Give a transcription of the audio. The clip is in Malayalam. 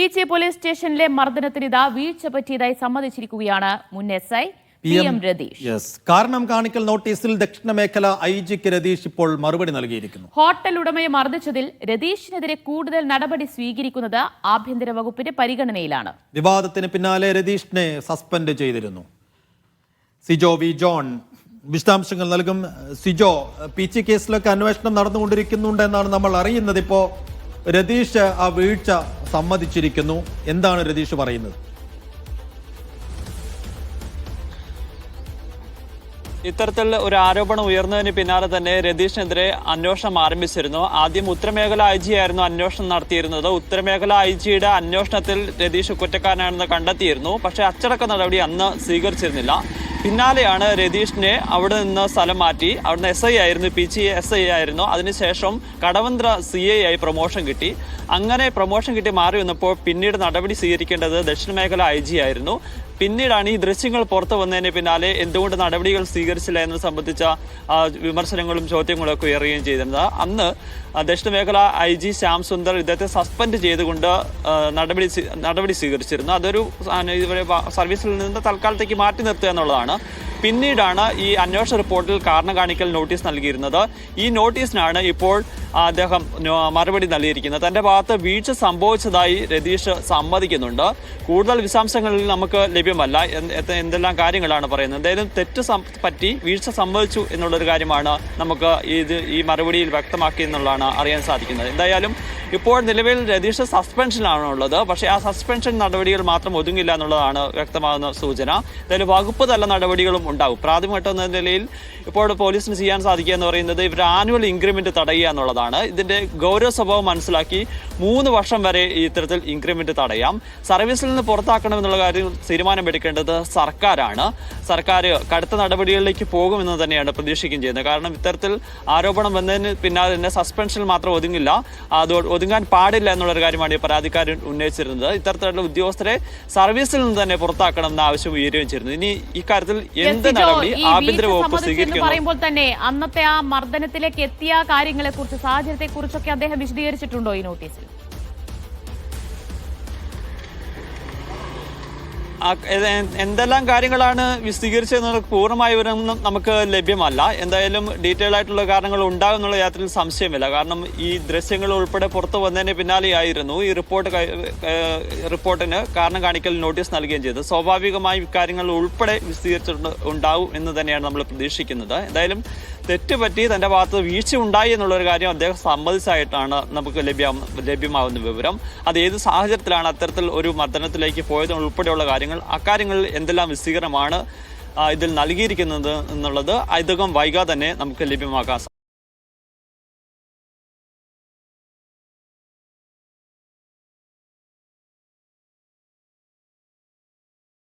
പീച്ചി പോലീസ് സ്റ്റേഷനിലെ മർദ്ദനത്തിനിതാ വീഴ്ച പറ്റിയതായി സമ്മതിച്ചിരിക്കുകയാണ് മുൻ എസ്ഐ PM രതീഷ്. കാരണം കാണിക്കൽ നോട്ടീസിൽ ദക്ഷിണ മേഖല ഐജിക്ക് രതീഷ് ഇപ്പോൾ മറുപടി നൽകിയിരിക്കുന്നു. ഹോട്ടൽ ഉടമയെ മർദ്ദിച്ചതിൽ രതീഷിനെതിരെ കൂടുതൽ നടപടി സ്വീകരിക്കുന്നത് ആഭ്യന്തര വകുപ്പിന്റെ പരിഗണനയിലാണ്. വിവാദത്തിന് പിന്നാലെ രതീഷിനെ സസ്പെൻഡ് ചെയ്തിരുന്നു. സിജോ വി ജോൺ വിശദാംശങ്ങൾ നൽകും. സിജോ, പീച്ചി കേസിലൊക്കെ അന്വേഷണം നടന്നുകൊണ്ടിരിക്കുന്നുണ്ട് എന്നാണ് നമ്മൾ അറിയുന്നത്. ഇപ്പോ രതീഷ് ആ വീഴ്ച സമ്മതിച്ചിരിക്കുന്നു. എന്താണ് രതീഷ് പറയുന്നത്? ഇത്തരത്തിൽ ഒരു ആരോപണം ഉയർന്നതിന് പിന്നാലെ തന്നെ രതീഷിനെതിരെ അന്വേഷണം ആരംഭിച്ചിരുന്നു. ആദ്യം ഉത്തരമേഖല IG ആയിരുന്നു അന്വേഷണം നടത്തിയിരുന്നത്. ഉത്തരമേഖല IG-യുടെ അന്വേഷണത്തിൽ രതീഷ് കുറ്റക്കാരനാണെന്ന് കണ്ടെത്തിയിരുന്നു. പക്ഷേ അച്ചടക്ക നടപടി അന്ന് സ്വീകരിച്ചിരുന്നില്ല. പിന്നാലെയാണ് രതീഷിനെ അവിടെ നിന്ന് സ്ഥലം മാറ്റി. അവിടുന്ന് SI ആയിരുന്നു, പീച്ചി SI ആയിരുന്നു. അതിനുശേഷം കടവന്ത്ര CI ആയി പ്രൊമോഷൻ കിട്ടി. അങ്ങനെ പ്രൊമോഷൻ കിട്ടി മാറി വന്നപ്പോൾ പിന്നീട് നടപടി സ്വീകരിക്കേണ്ടത് ദക്ഷിണ മേഖല IG ആയിരുന്നു. പിന്നീടാണ് ഈ ദൃശ്യങ്ങൾ പുറത്തു വന്നതിന് പിന്നാലെ എന്തുകൊണ്ട് നടപടികൾ സ്വീകരിച്ചില്ല എന്ന് സംബന്ധിച്ച വിമർശനങ്ങളും ചോദ്യങ്ങളും ഒക്കെ ഉയരുകയും ചെയ്തിരുന്നത്. അന്ന് ദക്ഷിണ മേഖല IG ശ്യാം സുന്ദർ ഇദ്ദേഹത്തെ സസ്പെൻഡ് ചെയ്തുകൊണ്ട് നടപടി സ്വീകരിച്ചിരുന്നു. അതൊരു സർവീസിൽ നിന്ന് തൽക്കാലത്തേക്ക് മാറ്റി നിർത്തുക എന്നുള്ളതാണ്. പിന്നീടാണ് ഈ അന്വേഷണ റിപ്പോർട്ടിൽ കാരണം കാണിക്കൽ നോട്ടീസ് നൽകിയിരുന്നത്. ഈ നോട്ടീസിനാണ് ഇപ്പോൾ അദ്ദേഹം മറുപടി നൽകിയിരിക്കുന്നത്. തന്റെ ഭാഗത്ത് വീഴ്ച സംഭവിച്ചതായി രതീഷ് സമ്മതിക്കുന്നുണ്ട്. കൂടുതൽ വിശദാംശങ്ങളിൽ നമുക്ക് ലഭ്യമല്ല എന്തെല്ലാം കാര്യങ്ങളാണ് പറയുന്നത്. എന്തായാലും തെറ്റ് പറ്റി വീഴ്ച സംഭവിച്ചു എന്നുള്ളൊരു കാര്യമാണ് നമുക്ക് ഈ മറുപടിയിൽ വ്യക്തമാക്കി എന്നുള്ളതാണ് അറിയാൻ സാധിക്കുന്നത്. എന്തായാലും ഇപ്പോൾ നിലവിൽ രതീഷ് സസ്പെൻഷനിലാണുള്ളത്. പക്ഷേ ആ സസ്പെൻഷൻ നടപടികൾ മാത്രം ഒതുങ്ങില്ല എന്നുള്ളതാണ് വ്യക്തമാകുന്ന സൂചന. എന്തായാലും വകുപ്പ് തല നടപടികളും ഉണ്ടാകും. പ്രാഥമികഘട്ടം എന്ന നിലയിൽ ഇപ്പോൾ പോലീസിന് ചെയ്യാൻ സാധിക്കുക എന്ന് പറയുന്നത് ഇവർ ആനുവൽ ഇൻക്രിമെന്റ് തടയുക എന്നുള്ളതാണ്. ഇതിന്റെ ഗൗരവ സ്വഭാവം മനസ്സിലാക്കി 3 വർഷം വരെ ഇത്തരത്തിൽ ഇൻക്രിമെന്റ് തടയാം. സർവീസിൽ നിന്ന് പുറത്താക്കണമെന്നുള്ള കാര്യം തീരുമാനമെടുക്കേണ്ടത് സർക്കാരാണ്. സർക്കാർ കടുത്ത നടപടികളിലേക്ക് പോകുമെന്ന് തന്നെയാണ് പ്രതീക്ഷിക്കുകയും ചെയ്യുന്നത്. കാരണം ഇത്തരത്തിൽ ആരോപണം വന്നതിന് പിന്നാലെ തന്നെ സസ്പെൻഷൻ മാത്രം ഒതുങ്ങില്ല, അത് ഒതുങ്ങാൻ പാടില്ല എന്നുള്ളൊരു കാര്യമാണ് ഈ പരാതിക്കാരൻ ഉന്നയിച്ചിരുന്നത്. ഇത്തരത്തിലുള്ള ഉദ്യോഗസ്ഥരെ സർവീസിൽ നിന്ന് തന്നെ പുറത്താക്കണം എന്ന ആവശ്യം ഉയരുകയും ചെയ്തിരുന്നു. ഇനി ഇക്കാര്യത്തിൽ എന്ത് നടപടി ആഭ്യന്തര വകുപ്പ് സ്വീകരിക്കുന്നു പറയുമ്പോൾ തന്നെ അന്നത്തെ ആ മർദ്ദനത്തിലേക്ക് എത്തിയ കാര്യങ്ങളെ കുറിച്ച്, സാഹചര്യത്തെ കുറിച്ചൊക്കെ അദ്ദേഹം വിശദീകരിച്ചിട്ടുണ്ടോ ഈ നോട്ടീസിൽ? എന്തെല്ലാം കാര്യങ്ങളാണ് വിശദീകരിച്ചതെന്നുള്ള പൂർണ്ണമായ വിവരമൊന്നും നമുക്ക് ലഭ്യമല്ല. എന്തായാലും ഡീറ്റെയിൽ ആയിട്ടുള്ള കാരണങ്ങൾ ഉണ്ടാകും എന്നുള്ള യാത്രയിൽ സംശയമില്ല. കാരണം ഈ ദൃശ്യങ്ങൾ ഉൾപ്പെടെ പുറത്തു വന്നതിന് പിന്നാലെയായിരുന്നു ഈ റിപ്പോർട്ടിന് കാരണം കാണിക്കൽ നോട്ടീസ് നൽകുകയും ചെയ്തത്. സ്വാഭാവികമായും ഇക്കാര്യങ്ങൾ ഉൾപ്പെടെ വിശദീകരിച്ചിട്ടുണ്ടാവും എന്ന് തന്നെയാണ് നമ്മൾ പ്രതീക്ഷിക്കുന്നത്. എന്തായാലും തെറ്റുപറ്റി തന്റെ ഭാഗത്ത് വീഴ്ച ഉണ്ടായി എന്നുള്ളൊരു കാര്യം അദ്ദേഹം സമ്മതിച്ചായിട്ടാണ് നമുക്ക് ലഭ്യമാകുന്ന വിവരം. അത് ഏത് സാഹചര്യത്തിലാണ് അത്തരത്തിൽ ഒരു മർദ്ദനത്തിലേക്ക് പോയത് ഉൾപ്പെടെയുള്ള അക്കാര്യങ്ങളിൽ എന്തെല്ലാം വിശദീകരണമാണ് ഇതിൽ നൽകിയിരിക്കുന്നത് എന്നുള്ളത് അധികം വൈകാതെ തന്നെ നമുക്ക് ലഭ്യമാക്കാൻ